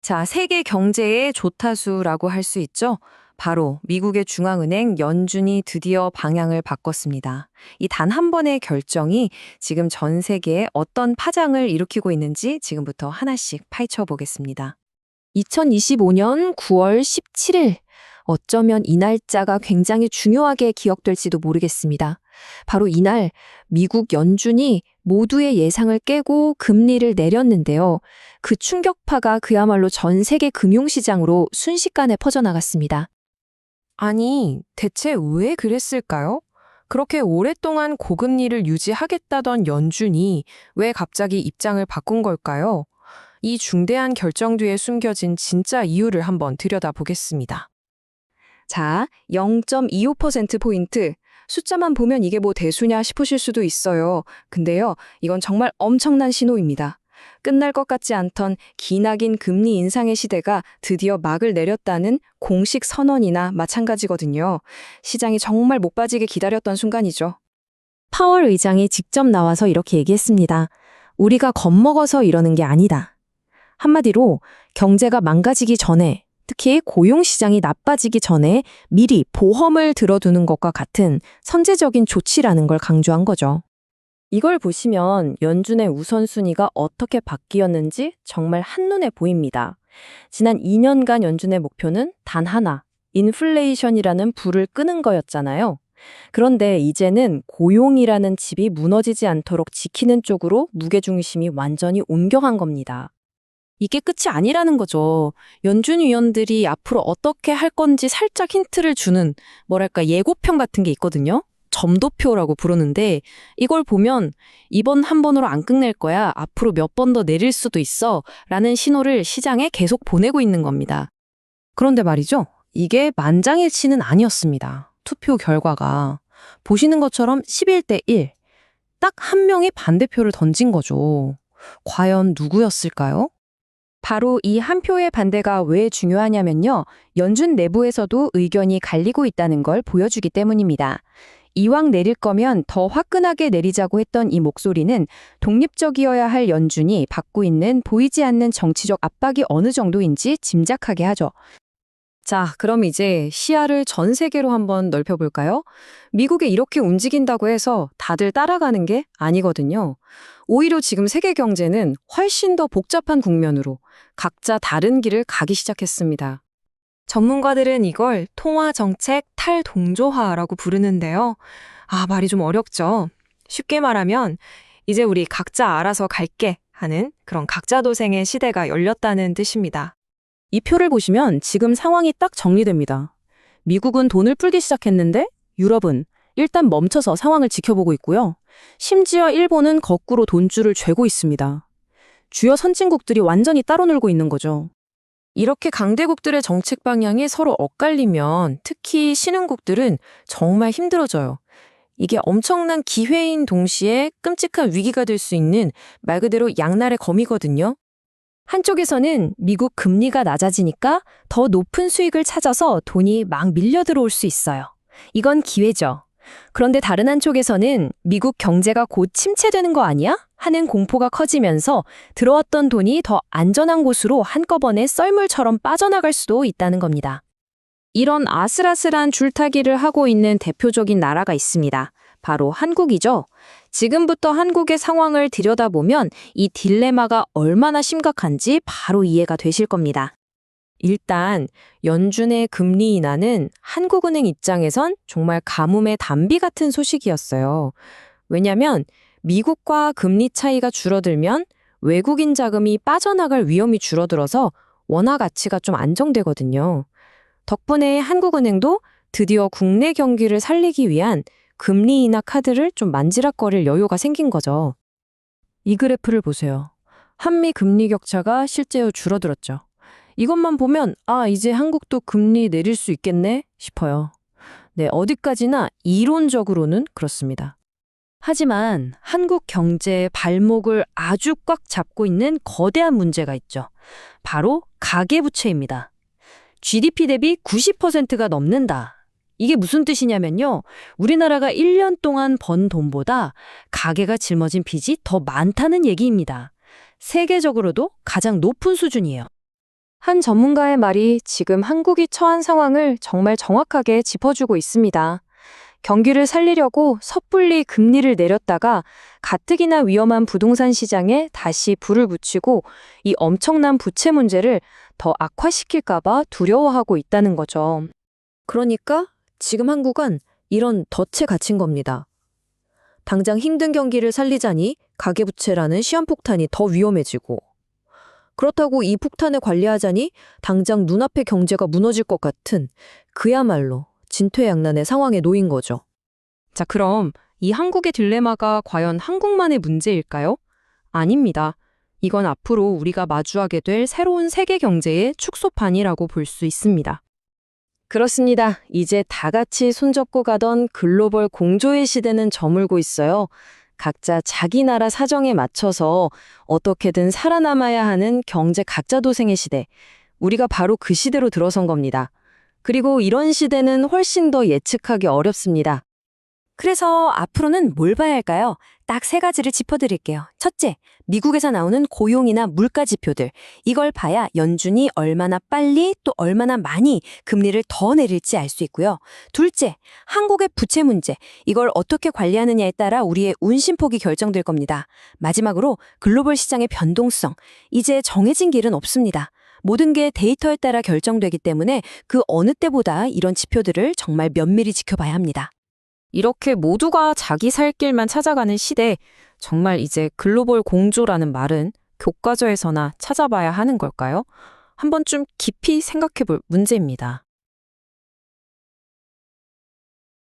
자, 세계 경제의 조타수라고 할 수 있죠. 바로 미국의 중앙은행 연준이 드디어 방향을 바꿨습니다. 이 단 한 번의 결정이 지금 전 세계에 어떤 파장을 일으키고 있는지 지금부터 하나씩 파헤쳐 보겠습니다. 2025년 9월 17일. 어쩌면 이 날짜가 굉장히 중요하게 기억될지도 모르겠습니다. 바로 이날 미국 연준이 모두의 예상을 깨고 금리를 내렸는데요. 그 충격파가 그야말로 전 세계 금융시장으로 순식간에 퍼져나갔습니다. 아니, 대체 왜 그랬을까요? 그렇게 오랫동안 고금리를 유지하겠다던 연준이 왜 갑자기 입장을 바꾼 걸까요? 이 중대한 결정 뒤에 숨겨진 진짜 이유를 한번 들여다보겠습니다. 자, 0.25%포인트. 숫자만 보면 이게 뭐 대수냐 싶으실 수도 있어요. 근데요, 이건 정말 엄청난 신호입니다. 끝날 것 같지 않던 기나긴 금리 인상의 시대가 드디어 막을 내렸다는 공식 선언이나 마찬가지거든요. 시장이 정말 못 빠지게 기다렸던 순간이죠. 파월 의장이 직접 나와서 이렇게 얘기했습니다. 우리가 겁먹어서 이러는 게 아니다. 한마디로 경제가 망가지기 전에, 특히 고용시장이 나빠지기 전에 미리 보험을 들어두는 것과 같은 선제적인 조치라는 걸 강조한 거죠. 이걸 보시면 연준의 우선순위가 어떻게 바뀌었는지 정말 한눈에 보입니다. 지난 2년간 연준의 목표는 단 하나, 인플레이션이라는 불을 끄는 거였잖아요. 그런데 이제는 고용이라는 집이 무너지지 않도록 지키는 쪽으로 무게중심이 완전히 옮겨간 겁니다. 이게 끝이 아니라는 거죠. 연준 위원들이 앞으로 어떻게 할 건지 살짝 힌트를 주는 뭐랄까 예고편 같은 게 있거든요. 점도표라고 부르는데 이걸 보면 이번 한 번으로 안 끝낼 거야. 앞으로 몇 번 더 내릴 수도 있어. 라는 신호를 시장에 계속 보내고 있는 겁니다. 그런데 말이죠. 이게 만장일치는 아니었습니다. 투표 결과가. 보시는 것처럼 11대 1. 딱 한 명이 반대표를 던진 거죠. 과연 누구였을까요? 바로 이 한 표의 반대가 왜 중요하냐면요. 연준 내부에서도 의견이 갈리고 있다는 걸 보여주기 때문입니다. 이왕 내릴 거면 더 화끈하게 내리자고 했던 이 목소리는 독립적이어야 할 연준이 받고 있는 보이지 않는 정치적 압박이 어느 정도인지 짐작하게 하죠. 자, 그럼 이제 시야를 전 세계로 한번 넓혀볼까요? 미국에 이렇게 움직인다고 해서 다들 따라가는 게 아니거든요. 오히려 지금 세계 경제는 훨씬 더 복잡한 국면으로 각자 다른 길을 가기 시작했습니다. 전문가들은 이걸 통화정책 탈동조화라고 부르는데요. 말이 좀 어렵죠. 쉽게 말하면 이제 우리 각자 알아서 갈게 하는 그런 각자도생의 시대가 열렸다는 뜻입니다. 이 표를 보시면 지금 상황이 딱 정리됩니다. 미국은 돈을 풀기 시작했는데 유럽은 일단 멈춰서 상황을 지켜보고 있고요. 심지어 일본은 거꾸로 돈줄을 쥐고 있습니다. 주요 선진국들이 완전히 따로 놀고 있는 거죠. 이렇게 강대국들의 정책 방향이 서로 엇갈리면 특히 신흥국들은 정말 힘들어져요. 이게 엄청난 기회인 동시에 끔찍한 위기가 될 수 있는 말 그대로 양날의 검이거든요. 한쪽에서는 미국 금리가 낮아지니까 더 높은 수익을 찾아서 돈이 막 밀려 들어올 수 있어요. 이건 기회죠. 그런데 다른 한쪽에서는 미국 경제가 곧 침체되는 거 아니야? 하는 공포가 커지면서 들어왔던 돈이 더 안전한 곳으로 한꺼번에 썰물처럼 빠져나갈 수도 있다는 겁니다. 이런 아슬아슬한 줄타기를 하고 있는 대표적인 나라가 있습니다. 바로 한국이죠. 지금부터 한국의 상황을 들여다보면 이 딜레마가 얼마나 심각한지 바로 이해가 되실 겁니다. 일단 연준의 금리 인하는 한국은행 입장에선 정말 가뭄의 단비 같은 소식이었어요. 왜냐하면 미국과 금리 차이가 줄어들면 외국인 자금이 빠져나갈 위험이 줄어들어서 원화 가치가 좀 안정되거든요. 덕분에 한국은행도 드디어 국내 경기를 살리기 위한 금리 인하 카드를 좀 만지락거릴 여유가 생긴 거죠. 이 그래프를 보세요. 한미 금리 격차가 실제로 줄어들었죠. 이것만 보면 이제 한국도 금리 내릴 수 있겠네 싶어요. 네, 어디까지나 이론적으로는 그렇습니다. 하지만 한국 경제의 발목을 아주 꽉 잡고 있는 거대한 문제가 있죠. 바로 가계부채입니다. GDP 대비 90%가 넘는다. 이게 무슨 뜻이냐면요. 우리나라가 1년 동안 번 돈보다 가계가 짊어진 빚이 더 많다는 얘기입니다. 세계적으로도 가장 높은 수준이에요. 한 전문가의 말이 지금 한국이 처한 상황을 정말 정확하게 짚어주고 있습니다. 경기를 살리려고 섣불리 금리를 내렸다가 가뜩이나 위험한 부동산 시장에 다시 불을 붙이고 이 엄청난 부채 문제를 더 악화시킬까봐 두려워하고 있다는 거죠. 그러니까 지금 한국은 이런 덫에 갇힌 겁니다. 당장 힘든 경기를 살리자니 가계부채라는 시한폭탄이 더 위험해지고, 그렇다고 이 폭탄을 관리하자니 당장 눈앞의 경제가 무너질 것 같은 그야말로 진퇴양난의 상황에 놓인 거죠. 자, 그럼 이 한국의 딜레마가 과연 한국만의 문제일까요? 아닙니다. 이건 앞으로 우리가 마주하게 될 새로운 세계 경제의 축소판이라고 볼 수 있습니다. 그렇습니다. 이제 다 같이 손잡고 가던 글로벌 공조의 시대는 저물고 있어요. 각자 자기 나라 사정에 맞춰서 어떻게든 살아남아야 하는 경제 각자 도생의 시대. 우리가 바로 그 시대로 들어선 겁니다. 그리고 이런 시대는 훨씬 더 예측하기 어렵습니다. 그래서 앞으로는 뭘 봐야 할까요? 딱 세 가지를 짚어드릴게요. 첫째, 미국에서 나오는 고용이나 물가 지표들. 이걸 봐야 연준이 얼마나 빨리 또 얼마나 많이 금리를 더 내릴지 알 수 있고요. 둘째, 한국의 부채 문제. 이걸 어떻게 관리하느냐에 따라 우리의 운신폭이 결정될 겁니다. 마지막으로 글로벌 시장의 변동성. 이제 정해진 길은 없습니다. 모든 게 데이터에 따라 결정되기 때문에 그 어느 때보다 이런 지표들을 정말 면밀히 지켜봐야 합니다. 이렇게 모두가 자기 살 길만 찾아가는 시대, 정말 이제 글로벌 공조라는 말은 교과서에서나 찾아봐야 하는 걸까요? 한번 좀 깊이 생각해 볼 문제입니다.